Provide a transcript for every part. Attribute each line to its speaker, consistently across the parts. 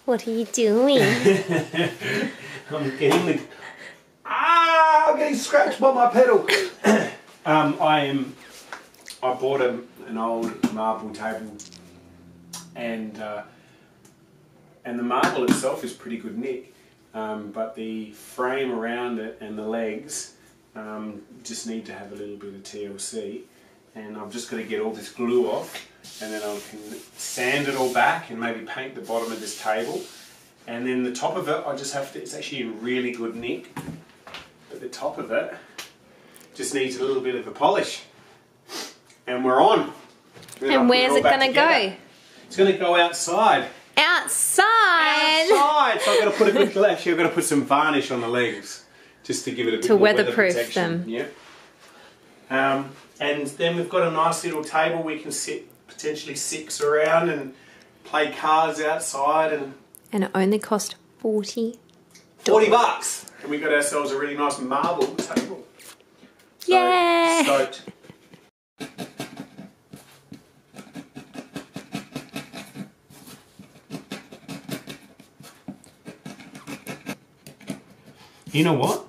Speaker 1: What are you doing?
Speaker 2: I'm getting scratched by my pedal. I bought an old marble table, and the marble itself is pretty good nick, but the frame around it and the legs just need to have a little bit of TLC, and I've just got to get all this glue off, and then I can sand it all back and maybe paint the bottom of this table, and then the top of it I just have to, it's actually in really good nick, but the top of it just needs a little bit of a polish, and we're on.
Speaker 1: And where's it going to go?
Speaker 2: It's going to go outside.
Speaker 1: Outside!
Speaker 2: Outside! So I've got to put a good, actually I've got to put some varnish on the legs just to give it a bit more
Speaker 1: weatherproof
Speaker 2: protection.
Speaker 1: them.
Speaker 2: Yeah. And then we've got a nice little table we can sit potentially 6 around and play cards outside,
Speaker 1: and it only cost $40.
Speaker 2: $40, and we got ourselves a really nice marble table. So,
Speaker 1: yay!
Speaker 2: Stoked. You know what?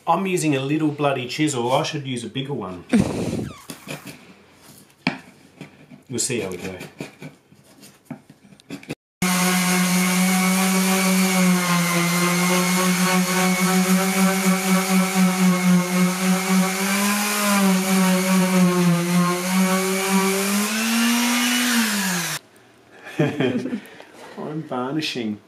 Speaker 2: I'm using a little bloody chisel. I should use a bigger one. We'll see how we go. I'm varnishing.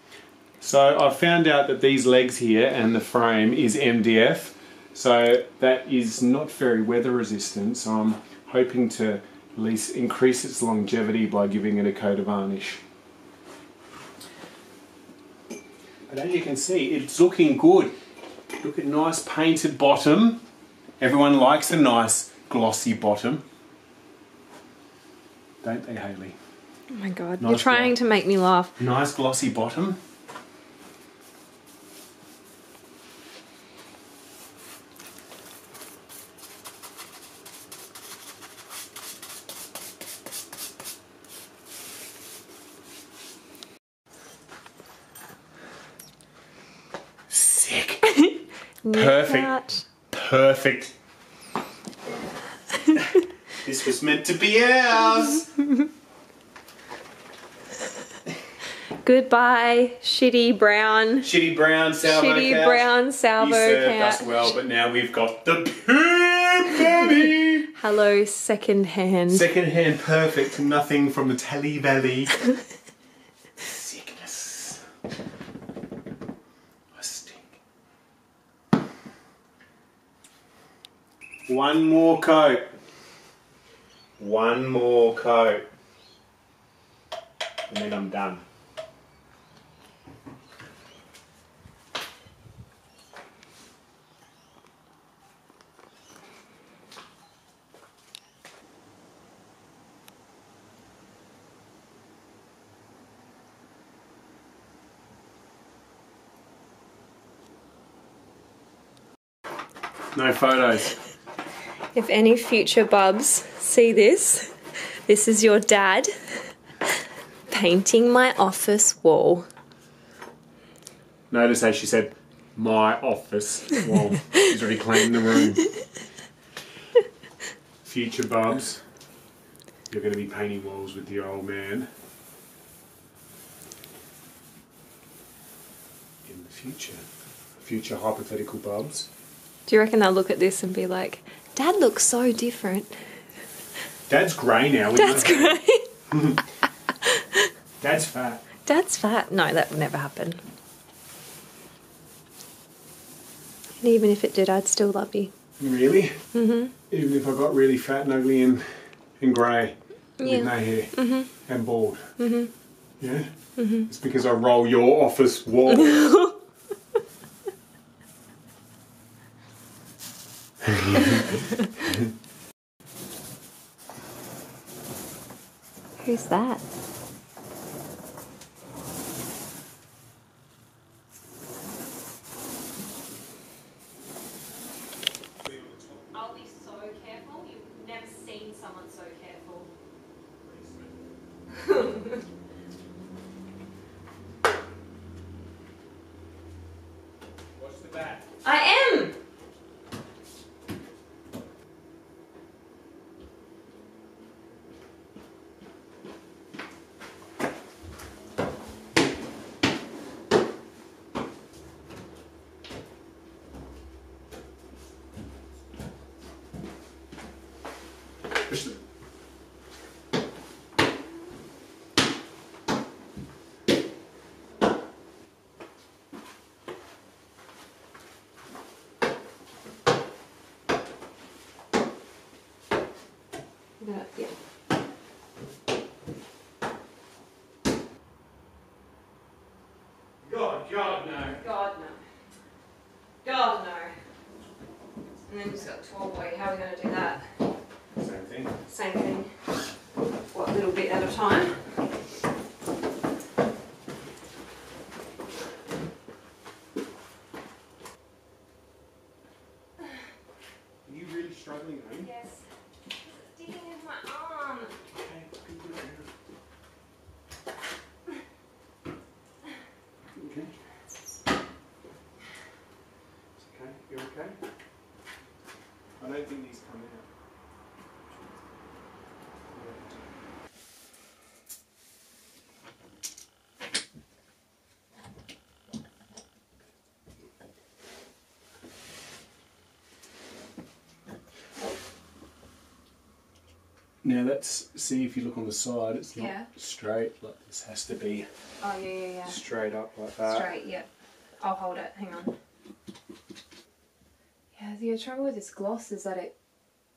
Speaker 2: So I found out that these legs here and the frame is MDF, so that is not very weather resistant, so I'm hoping to at least increase its longevity by giving it a coat of varnish. But as you can see, it's looking good. Look at nice painted bottom. Everyone likes a nice glossy bottom. Don't they, Hayley?
Speaker 1: Oh my god,
Speaker 2: Nice
Speaker 1: you're trying to make me laugh.
Speaker 2: Nice glossy bottom. Sick. Perfect. Perfect. This was meant to be ours.
Speaker 1: Goodbye, shitty brown.
Speaker 2: Shitty brown salvo
Speaker 1: Shitty
Speaker 2: couch.
Speaker 1: brown salvo
Speaker 2: You served
Speaker 1: couch.
Speaker 2: us well, but now we've got the pimp, baby.
Speaker 1: Hello, secondhand.
Speaker 2: Secondhand, perfect. Nothing from the Telly Valley. Sickness. I stink. One more coat. One more coat. And then I'm done. No photos.
Speaker 1: If any future bubs see this, this is your dad painting my office wall.
Speaker 2: Notice how she said, my office wall. She's already cleaned the room. Future bubs, you're going to be painting walls with your old man. In the future. Future hypothetical bubs.
Speaker 1: Do you reckon they'll look at this and be like, Dad looks so different?
Speaker 2: Dad's grey now.
Speaker 1: Dad's grey.
Speaker 2: Dad's fat.
Speaker 1: Dad's fat. No, that would never happen. And even if it did, I'd still love you.
Speaker 2: Really? Mm-hmm. Even if I got really fat and ugly and grey.
Speaker 1: Yeah.
Speaker 2: With no hair.
Speaker 1: Mm-hmm.
Speaker 2: And bald.
Speaker 1: Mm-hmm.
Speaker 2: Yeah?
Speaker 1: Mm-hmm.
Speaker 2: It's because I roll your office wall.
Speaker 1: Who's that? I'll be so careful. You've never seen someone so careful.
Speaker 2: that.
Speaker 1: I am! Yeah.
Speaker 2: God, no.
Speaker 1: God no. God no. And then just got a tall boy. How are we going to do that?
Speaker 2: Same thing.
Speaker 1: Same thing. What, a little bit at a time?
Speaker 2: Are you really struggling, eh?
Speaker 1: Yes. It's sticking in my arm.
Speaker 2: Okay, good it out. Okay. It's okay. You okay? I don't think these come out. Now that's, see if you look on the side, it's not straight, like this has to be
Speaker 1: Oh, yeah.
Speaker 2: straight up like that.
Speaker 1: Straight, yeah. I'll hold it, hang on. Yeah, the trouble with this gloss is that it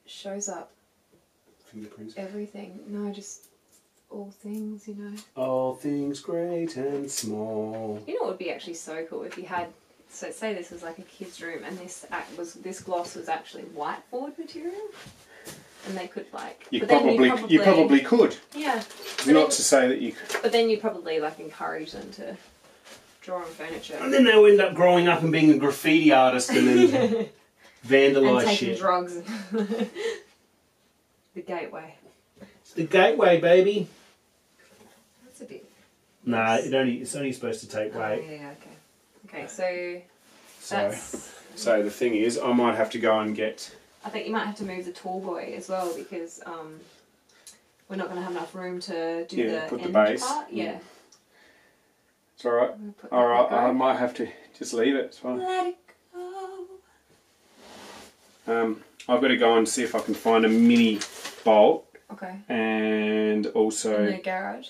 Speaker 1: shows up
Speaker 2: Fingerprints.
Speaker 1: everything. No, just all things, you know.
Speaker 2: All things great and small.
Speaker 1: You know what would be actually so cool if you had, so say this was like a kid's room and this gloss was actually whiteboard material? And they could like...
Speaker 2: You probably could.
Speaker 1: Yeah.
Speaker 2: Not to say that you could.
Speaker 1: But then you probably like encourage them to draw on furniture.
Speaker 2: And then they'll end up growing up and being a graffiti artist and then vandalise
Speaker 1: and taking
Speaker 2: shit.
Speaker 1: drugs. The gateway.
Speaker 2: It's the gateway, baby.
Speaker 1: That's a bit...
Speaker 2: Nah, it's only supposed to take weight.
Speaker 1: Oh, yeah, okay. Okay, so...
Speaker 2: So the thing is, I might have to go and get...
Speaker 1: I think you might have to move the tall boy as well because we're not going to have enough room to do the
Speaker 2: put the
Speaker 1: end
Speaker 2: base.
Speaker 1: part. Yeah.
Speaker 2: It's alright. Alright, I might have to just leave it. It's fine.
Speaker 1: Let it go.
Speaker 2: I've got to go and see if I can find a mini bolt.
Speaker 1: Okay.
Speaker 2: And also...
Speaker 1: In the garage.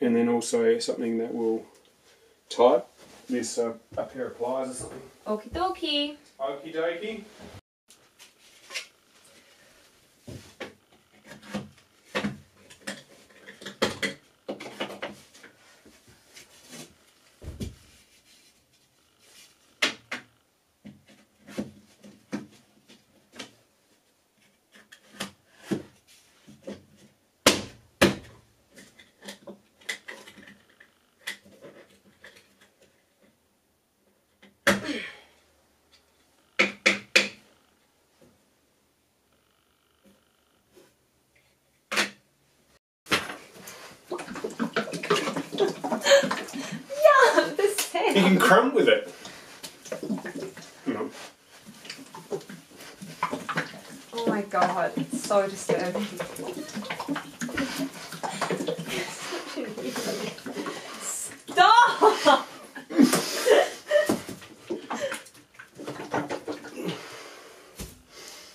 Speaker 2: And then also something that will tie this a pair of pliers or something.
Speaker 1: Okie dokie.
Speaker 2: Okie dokie. You can crumb with it. No.
Speaker 1: Oh my god, it's so disturbing. Stop!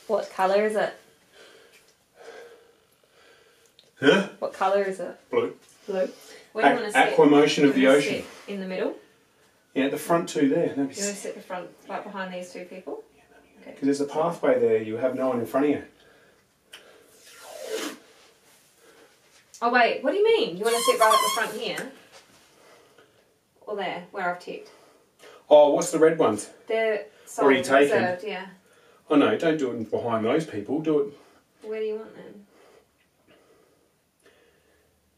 Speaker 1: What colour is it?
Speaker 2: Huh?
Speaker 1: What colour is it?
Speaker 2: Blue.
Speaker 1: Blue. Where do you want to sit?
Speaker 2: Aquamotion of the ocean.
Speaker 1: Sit in the middle?
Speaker 2: Yeah, the front two there.
Speaker 1: You want to sit the front, right behind these two people?
Speaker 2: Because there's a pathway there, you have no one in front of you.
Speaker 1: Oh wait, what do you mean? You want to sit right at the front here? Or there, where I've ticked?
Speaker 2: Oh, what's the red ones?
Speaker 1: They're
Speaker 2: already taken.
Speaker 1: Reserved, yeah.
Speaker 2: Oh no, don't do it behind those people, do it...
Speaker 1: Where do you want them?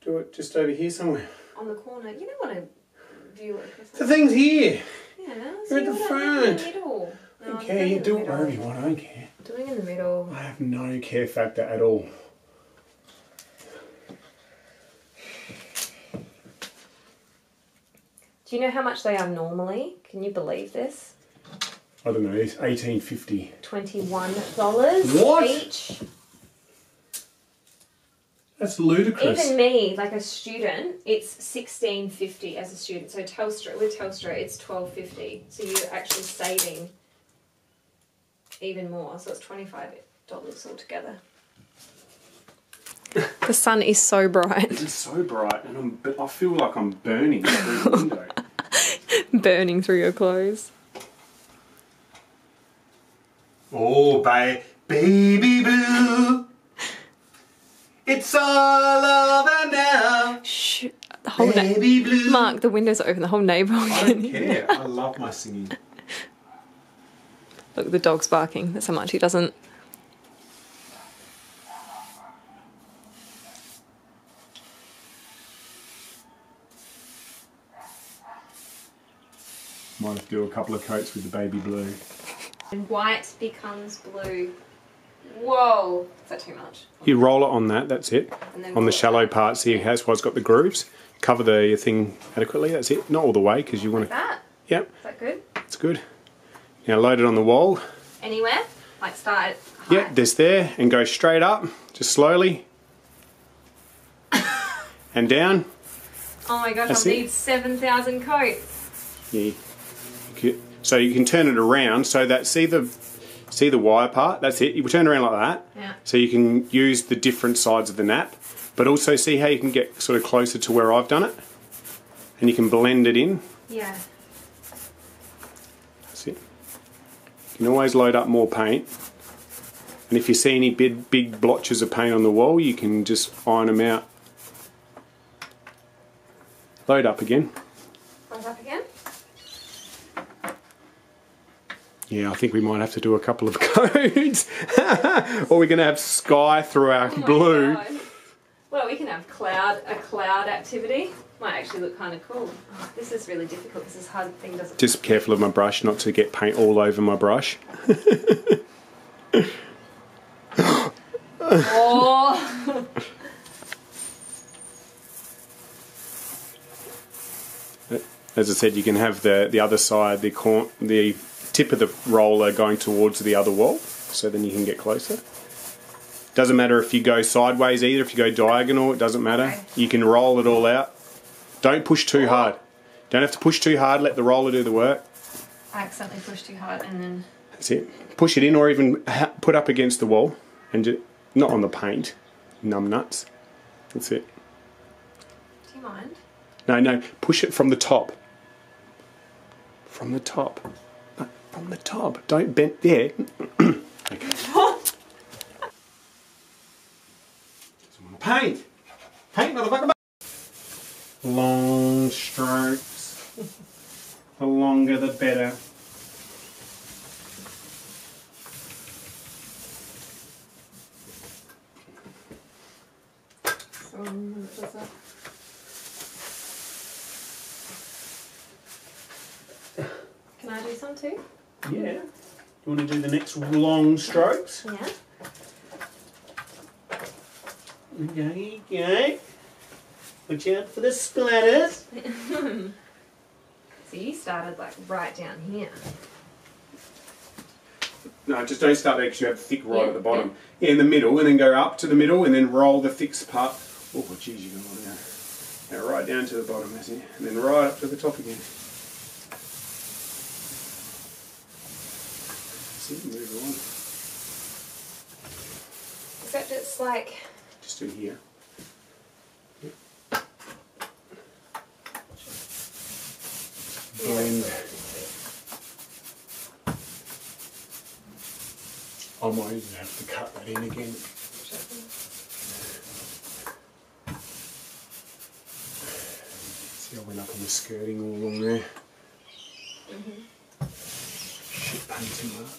Speaker 2: Do it just over here somewhere.
Speaker 1: On the corner. You don't want to view it.
Speaker 2: The thing's here!
Speaker 1: Yeah,
Speaker 2: You're at the front.
Speaker 1: In the middle.
Speaker 2: I don't care, you do it wherever you want, I don't care.
Speaker 1: Doing in the middle.
Speaker 2: I have no care factor at all.
Speaker 1: Do you know how much they are normally? Can you believe this?
Speaker 2: I don't know, it's $18.50.
Speaker 1: $21
Speaker 2: What?
Speaker 1: each.
Speaker 2: That's ludicrous.
Speaker 1: Even me, like a student, it's $16.50 as a student. So Telstra, with Telstra, it's $12.50. So you're actually saving even more. So it's $25 altogether. The sun is so bright.
Speaker 2: It's so bright, and I feel like I'm burning through the window.
Speaker 1: Burning through your clothes.
Speaker 2: Oh, baby blue, it's all over now.
Speaker 1: Shh. The whole
Speaker 2: Baby blue.
Speaker 1: Mark, the windows are open. The whole neighbourhood.
Speaker 2: I don't care. I love my singing.
Speaker 1: Look, the dog's barking. That's how much he doesn't.
Speaker 2: Might have to do a couple of coats with the baby blue.
Speaker 1: And white becomes blue. Whoa! Is that too much?
Speaker 2: You roll it on that, that's it.
Speaker 1: And then
Speaker 2: On the
Speaker 1: roll
Speaker 2: shallow
Speaker 1: it back.
Speaker 2: part, see how it's got the grooves. Cover the thing adequately, that's it. Not all the way, because you want
Speaker 1: Like
Speaker 2: to...
Speaker 1: that?
Speaker 2: Yep,
Speaker 1: Is that good?
Speaker 2: it's good. Now load it on the wall.
Speaker 1: Anywhere? Like start high?
Speaker 2: Yep, this there, and go straight up, just slowly. And down.
Speaker 1: Oh my gosh,
Speaker 2: That's
Speaker 1: I'll
Speaker 2: it.
Speaker 1: need 7,000 coats.
Speaker 2: Yeah. So you can turn it around so that, see the wire part? That's it. You turn it around like that.
Speaker 1: Yeah.
Speaker 2: So you can use the different sides of the nap, but also see how you can get sort of closer to where I've done it. And you can blend it in.
Speaker 1: Yeah.
Speaker 2: That's it. You can always load up more paint. And if you see any big blotches of paint on the wall, you can just iron them out. Load up again.
Speaker 1: Close up again.
Speaker 2: Yeah, I think we might have to do a couple of codes. Or we're going to have sky through our
Speaker 1: Oh my
Speaker 2: blue.
Speaker 1: God. Well, we can have a cloud activity. Might actually look kind of cool. Oh, this is really difficult because this hard thing doesn't...
Speaker 2: Just careful of my brush, not to get paint all over my brush.
Speaker 1: Oh!
Speaker 2: As I said, you can have the other side, the tip of the roller going towards the other wall, so then you can get closer. Doesn't matter if you go sideways either, if you go diagonal, it doesn't matter.
Speaker 1: Okay.
Speaker 2: You can roll it all out. Don't push too hard. Don't have to push too hard, let the roller do the work.
Speaker 1: I accidentally pushed too hard and then...
Speaker 2: That's it. Push it in, or even put up against the wall, and just, not on the paint, numb nuts. That's it.
Speaker 1: Do you mind?
Speaker 2: No, push it from the top. From the top. No, from the top. Don't bend there. Okay. Paint! Paint, motherfucker! Long strokes. The longer the better.
Speaker 1: Can I do some too?
Speaker 2: Yeah. You want to do the next long strokes?
Speaker 1: Yeah.
Speaker 2: Okay. Watch out for the splatters.
Speaker 1: So you started like right down here.
Speaker 2: No, just don't start there because you have the thick right
Speaker 1: Yeah,
Speaker 2: at the bottom. Yeah, in the middle, and then go up to the middle, and then roll the thick part. Oh, jeez, you got all down. Now right down to the bottom, that's it. And then right up to the top again. See, move on.
Speaker 1: Except it's like...
Speaker 2: Just do here. Yep. Blend. I might even have to cut that in again. See, I went up on the skirting all along there. Shit, painting mark.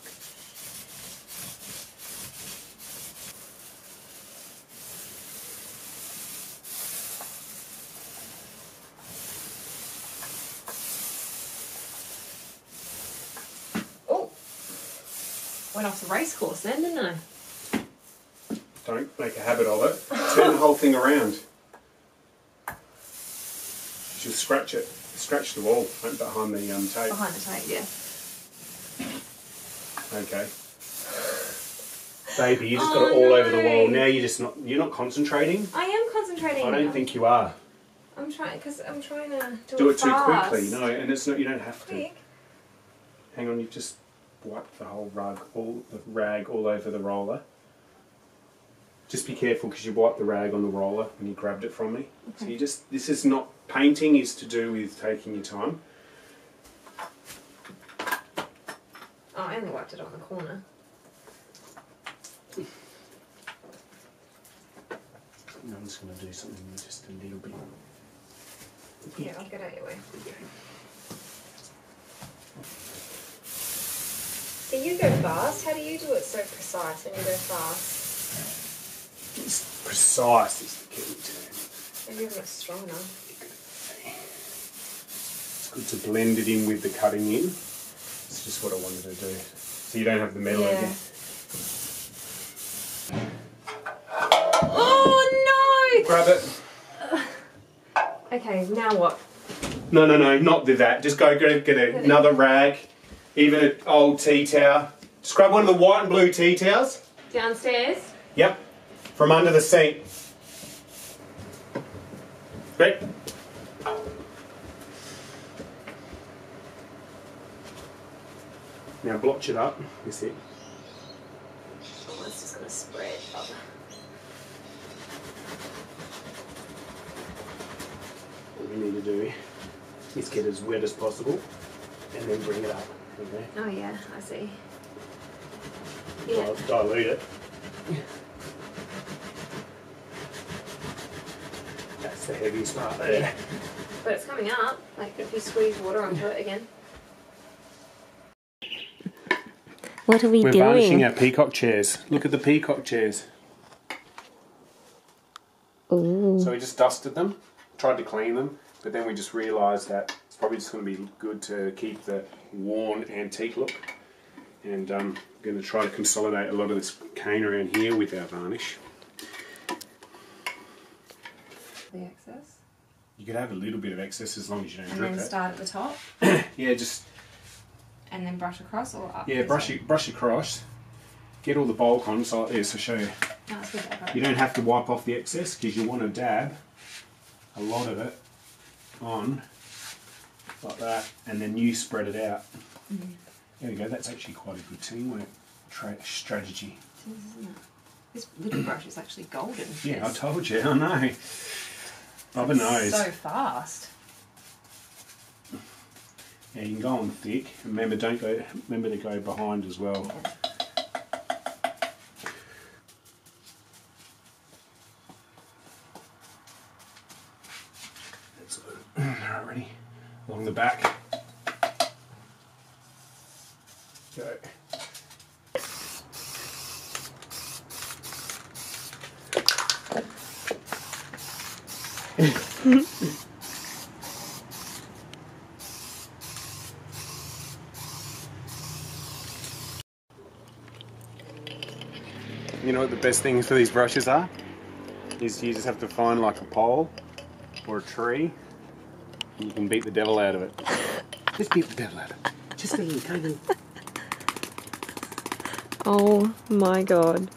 Speaker 1: Oh! Went off the race course then, didn't I?
Speaker 2: Don't make a habit of it. Turn the whole thing around. Just scratch it. Scratch the wall behind the tape.
Speaker 1: Behind the tape, yeah.
Speaker 2: Okay. Baby, you just got it all over the wall. Now you're not concentrating.
Speaker 1: I am concentrating.
Speaker 2: I don't think you are.
Speaker 1: I'm trying to
Speaker 2: Do it too
Speaker 1: fast.
Speaker 2: quickly. No, and it's not. You don't have to.
Speaker 1: Quick.
Speaker 2: Hang on, you've just wiped the whole rag all over the roller. Just be careful because you wiped the rag on the roller when you grabbed it from me.
Speaker 1: Okay.
Speaker 2: So this is not, painting is to do with taking your time.
Speaker 1: Oh, I only wiped it on the corner.
Speaker 2: No, I'm just going to do something just a little bit.
Speaker 1: Yeah, I'll get out of your way. So you go fast. How do you do it so precise when you go fast?
Speaker 2: It's precise is the key term.
Speaker 1: Maybe I'm not strong enough.
Speaker 2: It's good to blend it in with the cutting in. It's just what I wanted to do. So you don't have the metal again.
Speaker 1: Oh no!
Speaker 2: Grab it.
Speaker 1: Okay, now what?
Speaker 2: No, not do that. Just go get another rag, even an old tea towel. Just grab one of the white and blue tea towels.
Speaker 1: Downstairs?
Speaker 2: Yep. From under the sink. Great. Now blotch it up. That's it.
Speaker 1: Oh, it's just going to spread up.
Speaker 2: What we need to do is get as wet as possible and then bring it up. Okay.
Speaker 1: Oh yeah, I see. Yeah.
Speaker 2: Dilute it. That's the heaviest part there.
Speaker 1: Yeah. But it's coming up. Like if you squeeze water onto it again. What are we doing?
Speaker 2: We're varnishing our peacock chairs. Look at the peacock chairs.
Speaker 1: Ooh.
Speaker 2: So we just dusted them, tried to clean them, but then we just realised that it's probably just going to be good to keep the worn antique look. And I'm going to try to consolidate a lot of this cane around here with our varnish.
Speaker 1: The excess.
Speaker 2: You could have a little bit of excess as long as you don't
Speaker 1: And
Speaker 2: drip
Speaker 1: then
Speaker 2: it.
Speaker 1: start at the top.
Speaker 2: Yeah, just...
Speaker 1: And then brush across or up?
Speaker 2: Yeah, brush across. Get all the bulk on, so like this, I'll show you.
Speaker 1: No, it's good.
Speaker 2: You don't have to wipe off the excess because you want to dab a lot of it on like that, and then you spread it out.
Speaker 1: Mm-hmm.
Speaker 2: There we go, that's actually quite a good teamwork strategy.
Speaker 1: Isn't it? This little brush is actually golden.
Speaker 2: Yeah, I told you, I know. Bubba knows.
Speaker 1: So fast.
Speaker 2: Yeah, you can go on thick. Remember, remember to go behind as well. That's good. Alright, ready? Along the back. Go. You know what the best things for these brushes are? Is you just have to find like a pole or a tree and you can beat the devil out of it. Just beat the devil out of it. Just go.
Speaker 1: Oh my god.